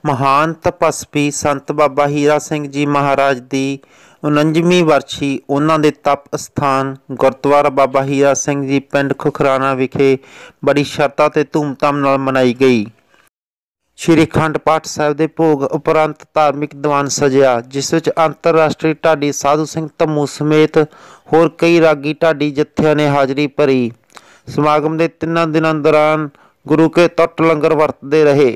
महान तपस्वी संत बाबा हीरा सिंह जी महाराज की 49ਵੀਂ ਵਰਸੀ उन्हां दे तप स्थान गुरुद्वारा बाबा हीरा सिंह जी पिंड खुखराना विखे बड़ी शरधा ते धूमधाम नाल मनाई गई। श्री अखंड पाठ साहिब के भोग उपरंत धार्मिक दीवान सजिया, जिस विच अंतरराष्ट्रीय ढाडी साधु सिंह धम्मू समेत होर कई रागी ढाडी जत्थियां ने हाज़री भरी। समागम के 3 दिनों दौरान गुरु के तुट लंगर वरतते रहे।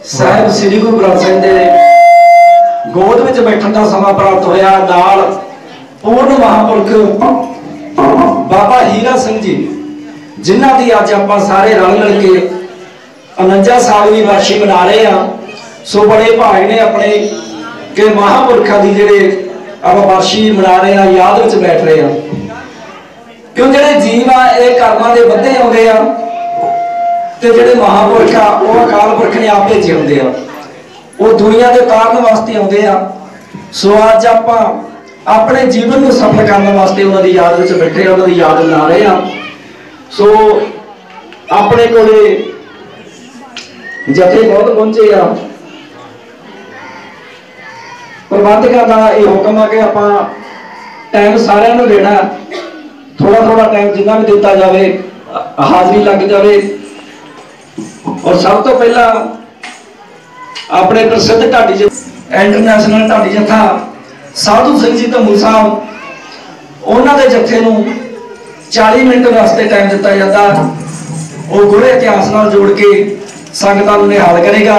साहिब श्री गुरु ग्रंथ साहिब दे गोद विच बैठण दा समा प्राप्त होया। नाल पूर्ण महापुरख बाबा हीरा सिंह जी जिन्हां दी अज आपां सारे रल मिल के 49ਵੀਂ वर्षी मना रहे हैं। सो बड़े भाग ने अपने के महापुरखों की जिहड़े आपां वर्षी मना रहे हैं, याद विच बैठ रहे हैं। क्यों जिहड़े जीव आ इह कर्मां दे वधे आउंदे आ ते जिहड़े महापुरख आ वो अकाल पुरख ने आप भेजे होंदे आ, वो दुनिया के तारन वास्ते आउंदे आ। सो अज आपां अपने जीवन को सफल करने वास्ते उन्हां दी याद विच बैठे उन्हां दी याद मना रहे हैं। सो अपने कोले जथे बहुत पहुंचे आ। प्रबंधकों का यह हुक्म है कि आपां टाइम सारिਆਂ ਨੂੰ देना, थोड़ा थोड़ा टाइम जिन्ना भी दिता जाए हाजरी लग जाए। और सब तो पहला अपने प्रसिद्ध ढाडी इंटरनेशनल ढाडी जत्था साधु सिंह जी धम्मू साहब उन्होंने जत्थे नूं 40 मिनट वास्ते टाइम दिता जाता। वो गुरु इतिहास नाल जोड़ के संगतां नूं निहाल करेगा।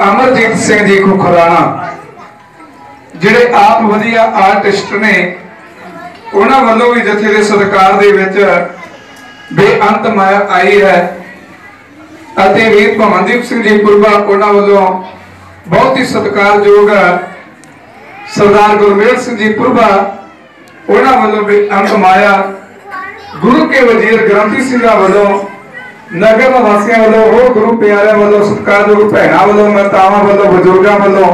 अमरजीत सिंह जी खुखराना जिहड़े आप वधिया आर्टिस्ट ने, उन्हां वल्लों भी जथे दे सत्कार दे विच बेअंत माया आई है। अते वीर भवनदीप सिंह जी पुरबा उन्हां वल्लों बहुत ही सत्कारयोग सरदार गुरमेल सिंह जी पुरबा उन्हां वल्लों बेअंत माया। गुरु के वजीर ग्रंथी सिंह वल्लों, नगर निवासियों वालों, हो गुरु प्यारे वालों, सत्कारयोग भैणों वालों, मातावां वालों, बजुर्गों वालों,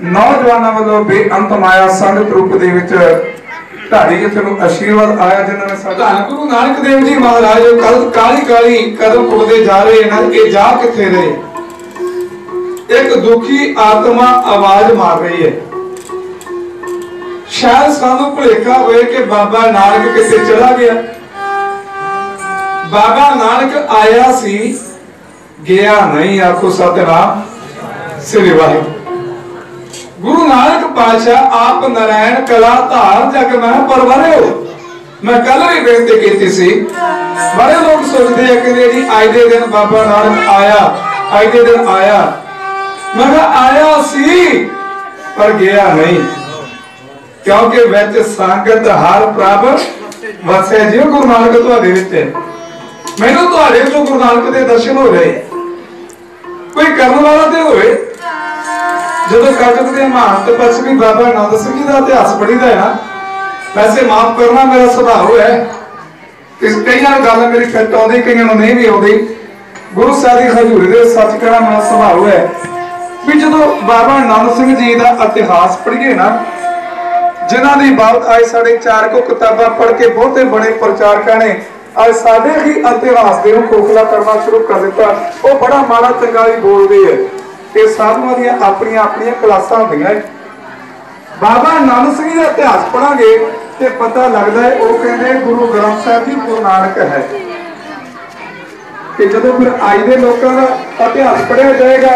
नौजवानों वालों बेअंत माया संगत रूप दे विच ढाडी जिथे नूं आशीर्वाद आया, जिन्होंने साडा गुरु नानक देव जी महाराज कल काली काली कदम पुटदे जा रहे हैं। ये जा किथे रहे? एक दुखी आत्मा आवाज मार रही है। शायद सानू भुलेखा होए कि बाबा नानक किसे चला गया। बाबा नानक आया सी, गया नहीं। आखो सतनाम श्री वाहिगुरू। गुरु नानक पातशाह आप नारायण कला धार जग में परवरे हो। मैं कल भी बेनती की सी, बड़े लोग सोचते हैं कि जी अज के दिन बाबा नानक आया, अज के दिन आया। मैं आया सी पर गया नहीं, क्योंकि विच संगत हर प्रभ वसे। जी गुरु नानक तुहाडे विच, मैनू तुहाडे तो गुरु नानक के दर्शन हो रहे। कोई करने वाला तो होए। जो कटक के महंत पश्चिमी बाबा आनंद सिंह जी का इतिहास पढ़ीदा है ना, वैसे माफ करना मेरा स्वभाव है कि कई गल मेरी फिट आती, कई नहीं भी आती। गुरु साहब की हजूरी दे सच कहना मेरा स्वभाव है भी जो बाबा आनंद सिंह जी का इतिहास पढ़िए ना, जिन्हों की बात आज साढ़े 4 को किताबा पढ़ के बहुते बड़े प्रचारकों ने आज साढ़े ही इतिहास के खोखला करना शुरू कर दिता। वो बड़ा माड़ा चंगा भी बोलते है। ये साधुओं दी अपनी अपनी क्लासां होंदियां। बाबा नानक सिंह का इतिहास पढ़ांगे तो पता लगता है। वो कहते गुरु ग्रंथ साहिब जी गुरु नानक है कि जो फिर अज के लोगों का इतिहास पढ़िया जाएगा,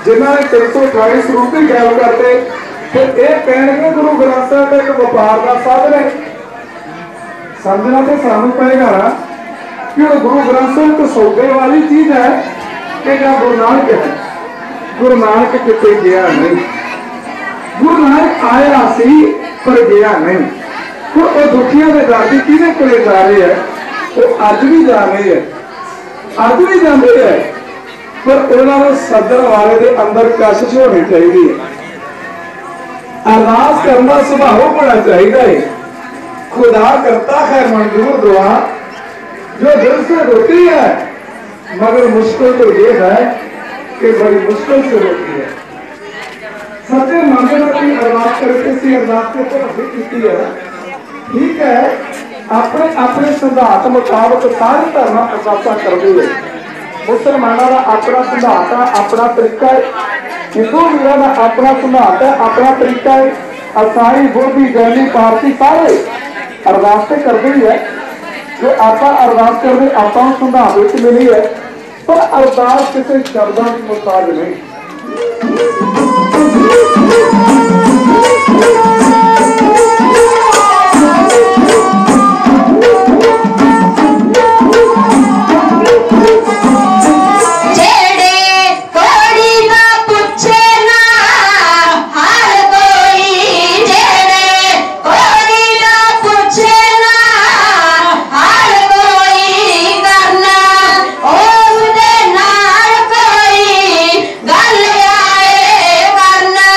जिन्होंने 328 स्वरूप की गल करते, फिर यह कहेंगे गुरु ग्रंथ साहिब का एक व्यापार का साधन है। समझना तो सानू पड़ेगा ना कि गुरु ग्रंथ साहिब तो सौदे वाली चीज है कि क्या गुरु नानक है। गुरु नानक कितने गया नहीं। गुरु नानक आया सी पर गया नहीं। वो दुखिया के दादी किने कोले जा रहे हैं, वो अज भी जा रहे हैं, अज भी जाते हैं। पर उन्होंने सदन वाले के अंदर कशिश होनी चाहिए। अरदास करना स्वभाव होना चाहिए। खुदा करता है मंजूर दुआ जो दिल से होती है, मगर मुश्किल तो ये है कि बड़ी मुश्किल से होती है। सच्चे मंदिर की अरदास करके सी अरदास के ऊपर की है। ठीक है, अपने अपने सिद्धांत मुताबिक सारे धर्म अरदासा करते हुए मुसलमानों का अपना सिद्धांत है, अपना तरीका है। हिंदू वीरों का अपना सिद्धांत है, अपना तरीका है। ईसाई, बुद्धी, जैनी, पारसी सारे अरदास तो करते ही है। जो आप अरदास करते आप सिद्धांत मिली है, पर अरदास किसी शब्दों की मुताज नहीं। गल आए करना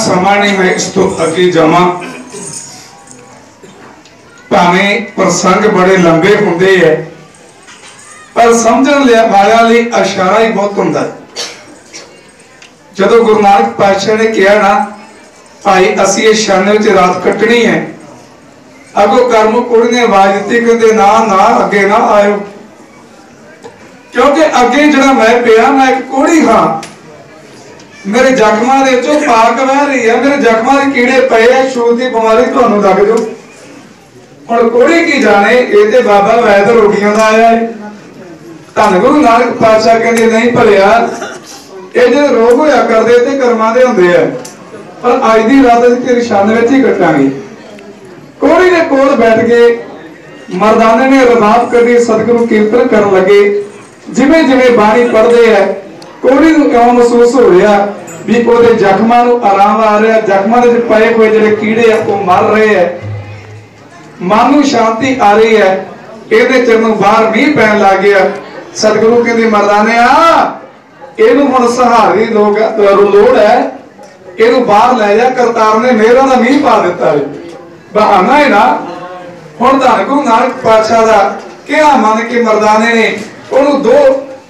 समा नहीं मैं इस तो अगे जावां। भावें प्रसंग बड़े लंबे होंदे है पर समझण वालियां लई इशारा ही बहुत हुंदा है। जदों गुरु नानक पातशाह ने कहा ना भाई असीं इस छाने विच रात कटनी है, अगों करम कुड़ी ने आवाज दी कहते ना ना अगे ना आयो, क्योंकि अगे जिहड़ा मैं पिया मैं एक कोड़ी हाँ, मेरे जख्मां दे विचों पाक बह रही है, मेरे जख्मां दे कीड़े पए है, छूत दी बीमारी तुहानूं लग जाओ। हुण कोड़ी की जाने ये ते बाबा वैद रोगियां दा आया है। धन गुरु नानक पातशाह कहंदे नहीं भलिया ये जो रोग होया करदे ते कर्मां दे हुंदे आ, पर अज दी रात तेरे छाने विच ही कटांगे। कोड़ी दे कोल बैठ के मर्दाने ने अरदास करी, सतगुरु कीर्तन करन लगे। जिवें जिवें बाणी पढ़दे है कोड़ी नूं क्यों महसूस हो रहा भी ओहदे जख्मां नूं आराम आ रहा, जख्मां दे विच पए होए जिहड़े कीड़े आ ओह मर रहे है, मन नूं शांति आ रही है, इहदे चरणों बाहर मींह पैण लग गया। सतगुरु कहंदे मर्दाने इहनूं हुण सहारे दी लोड़ है, इहनूं बाहर लै जा, करतार ने मेहरां दा मींह पा दित्ता है। बहाना है ना। हुण धन गुरु नानक पातशाह दा किहा मन के मर्दाने ने उहनूं दो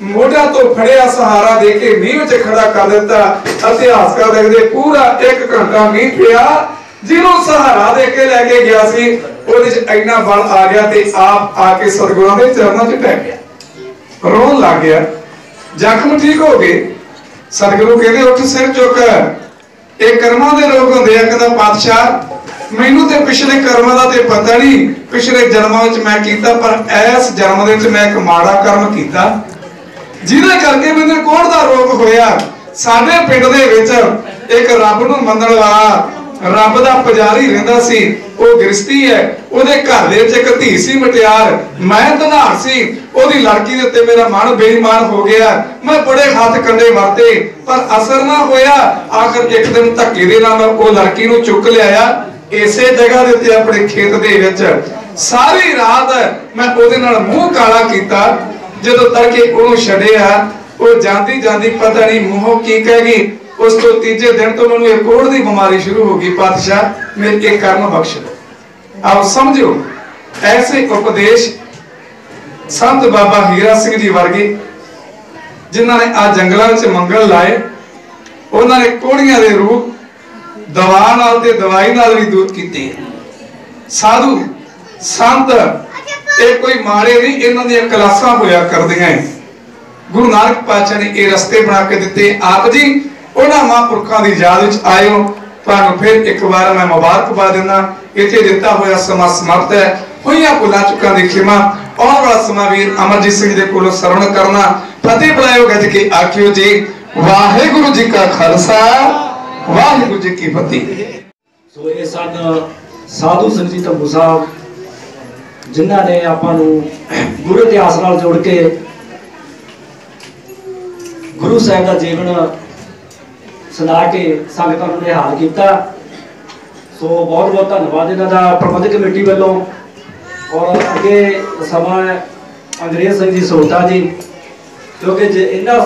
मोढिਆਂ तो फड़िया सहारा दे के मींह विच खड़ा कर दिता। इतिहासकार लिखदे पूरा 1 घंटा मींह पिया, जिन्हों सहारा दे के लैके गया सी ओहदे च इन्ना बल आ गया ते आप आके सतगुरां दे चरणां च टह गया, रोन लग गया, जख्म ठीक हो गए। सतगुरु कहंदे उठ सिर चुक, ये कर्मां दे रोग हुंदे आ। कहंदा पातशाह मैनूं ते पिछले कर्मां दा ते पता नहीं, पिछले जन्मां विच मैं कीता, पर इस जन्म दे विच मैं एक माड़ा कर्म कीता जिहदे करके मैनूं कोढ़ दा रोग होया। साडे पिंड दे विच एक रब नूं मनण वाला रब दा पुजारी रहिंदा सी, वो गृहस्थी है, ओहदे घर दे विच एक धी सी मटियार, मैं धनार सी, ओहदी लड़की दे उत्ते मेरा मन बेईमान हो गया, मैं बड़े हाथ कंडे वरते पर असर ना होया। आखिर एक दिन धक्के दे नाल मैं वो लड़की नूं चुक लिआया, इसे जगह दे उत्ते अपने खेत दे विच सारी रात मैं ओहदे नाल मूंह काला कीता। जदों तड़के ओनू छड्डिया वो जांदी जांदी पता नहीं मूंहों की कह गई। उस तो तीजे दिन तो उन्होंने एक कोढ़ दी बीमारी शुरू हो गई। पातशाह मेरे एक कर्म बख्श दो। आप समझो ऐसे उपदेश संत बाबा हीरा सिंह जी वर्गे जिन्होंने आज जंगलों में मंगल लाए, उन्होंने कोड़ियां दे रूप दवा नाल ते दवाई नाल भी दूर कीते। साधु संत ਇਹ कोई माड़े नहीं, इन्हां दी क्लासां होया करदियां। गुरु नानक पातशाह ने ये रस्ते बना के दिते। आप जी उन्हां महापुरखां दी याद विच आयो, तुहानूं फिर एक बार मैं मुबारकबाद दिंदा। इत्थे दिता होया समा समाप्त है, होईयां भुलां चुकां दी खिमा। आउण वाला समा वीर अमरजीत सिंह दे कोलों सरवण करना। फतेह बुलायो गज के आखियो जी वाहिगुरू जी का खालसा वाहिगुरू जी की फतेह। सो ये सन साधु सिंह जी तंबू साहब जिन्हां ने आपां नूं गुरु इतिहास नाल जोड़ के गुरु साहब का जीवन सुना के संगतां नूं निहाल कीता। सो बहुत बहुत धन्यवाद इन्हां दा प्रबंधक कमेटी वालों। और अगे समा अंग्रेज सिंह जी सोटा जी, क्योंकि इन्हां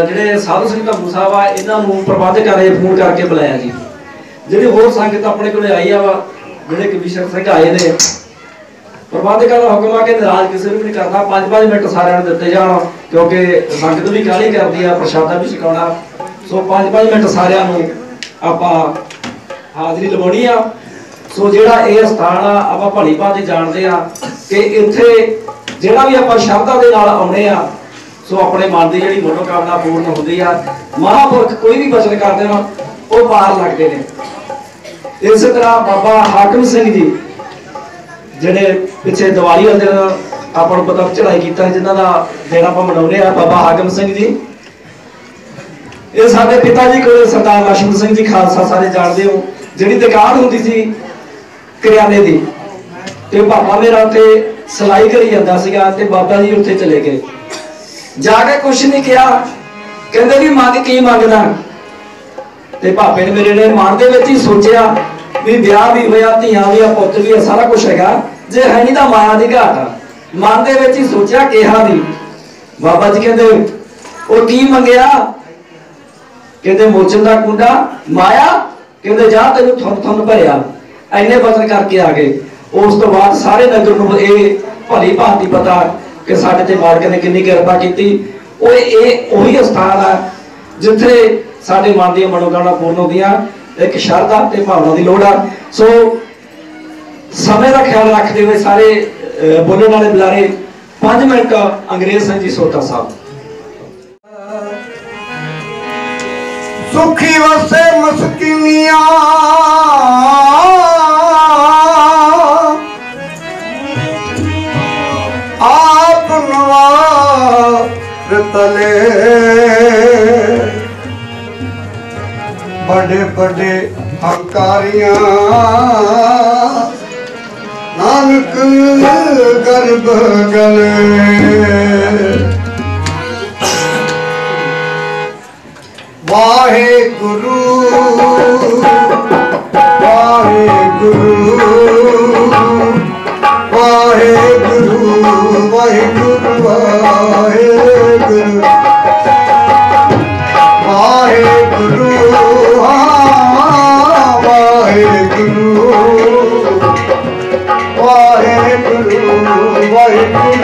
जिहड़े साधु सिंह तंबू साहब आ इन्हां नूं प्रबंधकां ने फोन करके बुलाया जी। जिहड़ी होर संगत अपने कोल आई आ जिहड़े कमिश्नर सिंह आए ने, प्रबंधक का हुक्म आ कि नाराज किसी भी नहीं करना, 5-5 मिनट सारे दिते जाण, क्योंकि संगत भी काहली करती है, प्रशादा भी छकाउणा। सो 5-5 मिनट सारे आपां हाज़री लवाउणी आ। सो जिहड़ा ये स्थान आ आपां भली भांति जाणदे आ कि इत्थे जिहड़ा भी आपां शब्दां दे नाल आउणे आ, सो अपने मन की जिहड़ी मनोकामना पूर्ण हुंदी आ। महापुरख कोई भी वचन करदे ने वो पार लगदे ने। इस तरह बाबा हाकम सिंह जी जिहड़े पिछे दिवाली वाले दिन आपां पता चढ़ाई कीता, जिन्हां दा दिन आपां मनाउने आ, बाबा हाकम सिंह जी ये साडे पिता जी कोल सरदार लक्ष्मण सिंह जी खालसा सारे जानदे हो, जिहड़ी दुकान हुंदी सी किराने दी, ते पापा मेरा उत्थे सिलाई करी जांदा सीगा ते बाबा जी उत्थे चले गए। जाके कुछ नहीं किया, कहंदे भी मंग की मंगदा, ते पापे ने मेरे ने मन दे विच ही सोचिया भी ब्याह भी होया, धीआं भी आ, पुत्त भी आ, सारा कुछ हैगा, जे है नहीं तां माया दी घाट आ। मन दे विच ही सोचिया किहा दी। बाबा जी कहंदे ओ की मंगिया? कहंदे मोचन दा कुंडा, माया कहते जा तेन थुन थुन भरिया, इन्ने वचन करके आ गए। उस तो बाद सारे नगर को ये भली भांति पता कि साडे ते मालक ने कितनी कृपा की। उही स्थान है जिथे साडे मन दी मनोकामना पूर्ण होंदियां, एक शरधा ते भावना की लोड़ आ। सो समय का ख्याल रखते हुए सारे बोलने वाले बुलारे 5 मिनट अंग्रेज सिंह जी सोटा साहब। सुखी वसे मस्किनिया आप नवार तले, बड़े बड़े हंकारियां नानक गर्भ गले। वाहे गुरु वाहे गुरु वाहे गुरु वाहे गुरु वाहे गुरु वाहे गुरु वाहे गुरु वाहे गुरु वाहे गुरु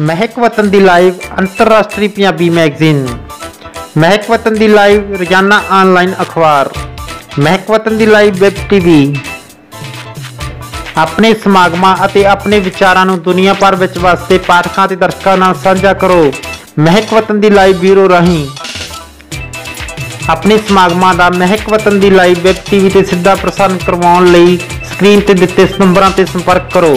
महक वतन दी लाइव अंतरराष्ट्रीय पंजाबी मैगजीन। महक वतन दी लाइव रोजाना ऑनलाइन अखबार। महक वतन दी लाइव वैब टीवी। अपने समागमां अते अपने विचारां नूं दुनिया भर विच वसदे पाठकां ते दर्शकां नाल साझा करो। महक वतन दी लाइव ब्यूरो राहीं अपने समागमां दा महक वतन दी लाइव वैब टीवी ते सीधा प्रसारण करवाउण लई स्क्रीन ते दित्ते नंबरां ते संपर्क करो।